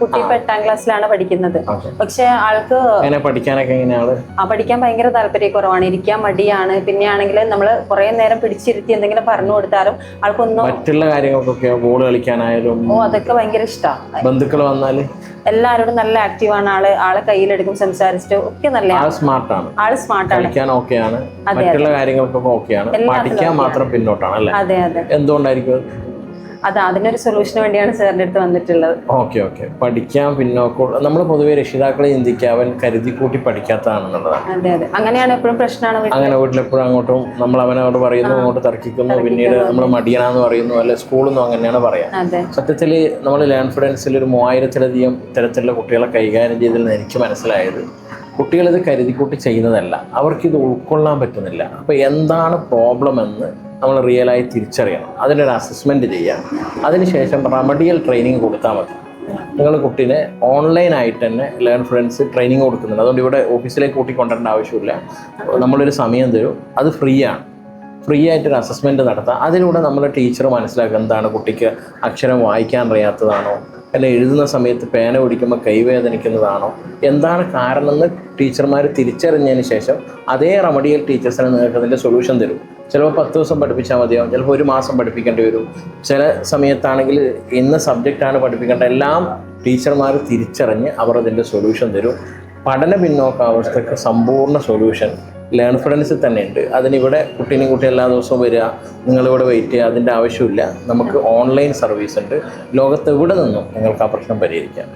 കുട്ടി ഇപ്പൊ 8ാം ക്ലാസ്സിലാണ് പഠിക്കുന്നത്. പക്ഷെ ആൾക്ക് പഠിക്കാൻ ഭയങ്കര താല്പര്യക്കുറവാണ്, ഇരിക്കാൻ മടിയാണ്. പിന്നെ ആണെങ്കിൽ നമ്മൾ കുറെ നേരം പിടിച്ചിരുത്തി എന്തെങ്കിലും പറഞ്ഞു കൊടുത്താലും ആൾക്കൊന്നും മറ്റുള്ള കാര്യങ്ങൾക്കൊക്കെ ബോൾ കളിക്കാനായാലും അതൊക്കെ ഭയങ്കര ഇഷ്ടമാണ്. ബന്ധുക്കൾ വന്നാല് എല്ലാവരോടും നല്ല ആക്റ്റീവാണ് ആളെ കയ്യിലെടുക്കും, സംസാരിച്ചിട്ട് ഒക്കെ നല്ല ആള് സ്മാർട്ടാണ്. മറ്റുള്ള കാര്യങ്ങൾക്കൊക്കെ ഓക്കെയാണ്, പഠിക്കാൻ മാത്രം പിന്നോട്ടാണ് അല്ലേ? അതെ അതെ. എന്തുകൊണ്ടായിരിക്കും? അതിനൊരു സൊല്യൂഷന് വേണ്ടിയാണ് സാറിന്റെ അടുത്ത് വന്നിട്ടുള്ളത്. ഓക്കെ. പഠിക്കാൻ പിന്നോക്കം നമ്മൾ പൊതുവെ രക്ഷിതാക്കളെ ചിന്തിക്കുക അവൻ കരുതി കൂട്ടി പഠിക്കാത്തതാണെന്നുള്ളതാണ്. അതെ അതെ, അങ്ങനെയാണ് എപ്പോഴും പ്രശ്നമാണ്. അങ്ങനെ വീട്ടിലെപ്പോഴും അങ്ങോട്ടും നമ്മൾ അവനോട് പറയുന്നു, അങ്ങോട്ട് തർക്കിക്കുന്നു, പിന്നീട് നമ്മൾ മടിയനാന്ന് പറയുന്നു, അല്ലെ സ്കൂളിൽ നിന്നും അങ്ങനെയാണ് പറയാം. സത്യത്തിൽ നമ്മൾ ലേൺഫിഡൻസിൽ ഒരു 3000-ലധികം ഇത്തരത്തിലുള്ള കുട്ടികളെ കൈകാര്യം ചെയ്തതിൽ നിന്ന് എനിക്ക് മനസ്സിലായത് കുട്ടികളിത് കരുതിക്കൂട്ടി ചെയ്യുന്നതല്ല, അവർക്കിത് ഉൾക്കൊള്ളാൻ പറ്റുന്നില്ല. അപ്പോൾ എന്താണ് പ്രോബ്ലം എന്ന് നമ്മൾ റിയലായി തിരിച്ചറിയണം, അതിനൊരു അസസ്മെൻറ്റ് ചെയ്യാം. അതിനുശേഷം റെമഡിയൽ ട്രെയിനിങ് കൊടുത്താൽ മതി. നിങ്ങൾ കുട്ടീനെ ഓൺലൈനായിട്ട് തന്നെ ലേൺഫിഡൻസ് ട്രെയിനിങ് കൊടുക്കുന്നുണ്ട്. അതുകൊണ്ട് ഇവിടെ ഓഫീസിലേക്ക് കൂട്ടിക്കൊണ്ടേണ്ട ആവശ്യമില്ല. നമ്മളൊരു സമയം തരും, അത് ഫ്രീ ആയിട്ടൊരു അസസ്മെൻറ്റ് നടത്താം. അതിലൂടെ നമ്മൾ ടീച്ചർ മനസ്സിലാക്കുക എന്താണ് കുട്ടിക്ക് അക്ഷരം വായിക്കാൻ അറിയാത്തതാണോ, അല്ല എഴുതുന്ന സമയത്ത് പേന പിടിക്കുമ്പോൾ കൈവേദനിക്കുന്നതാണോ, എന്താണ് കാരണമെന്ന് ടീച്ചർമാർ തിരിച്ചറിഞ്ഞതിന് ശേഷം അതേ റെമഡിയൽ ടീച്ചേഴ്സിനെ നിങ്ങൾക്ക് അതിൻ്റെ സൊല്യൂഷൻ തരും. ചിലപ്പോൾ 10 ദിവസം പഠിപ്പിച്ചാൽ മതിയാവും, ചിലപ്പോൾ 1 മാസം പഠിപ്പിക്കേണ്ടി വരും. ചില സമയത്താണെങ്കിൽ ഇന്ന സബ്ജക്റ്റാണ് പഠിപ്പിക്കേണ്ടത്, എല്ലാം ടീച്ചർമാർ തിരിച്ചറിഞ്ഞ് അവർ അതിൻ്റെ സൊല്യൂഷൻ തരും. പഠന പിന്നോക്കാവസ്ഥയ്ക്ക് സമ്പൂർണ്ണ സൊല്യൂഷൻ ലേൺഫിഡൻസിൽ തന്നെ ഉണ്ട്. അതിനിവിടെ കുട്ടീനെയും കുട്ടി എല്ലാ ദിവസവും വരിക, നിങ്ങളിവിടെ വെയിറ്റ് ചെയ്യുക, അതിൻ്റെ ആവശ്യമില്ല. നമുക്ക് ഓൺലൈൻ സർവീസ് ഉണ്ട്. ലോകത്ത് എവിടെ നിന്നും നിങ്ങൾക്ക് ആ പ്രശ്നം പരിഹരിക്കാം.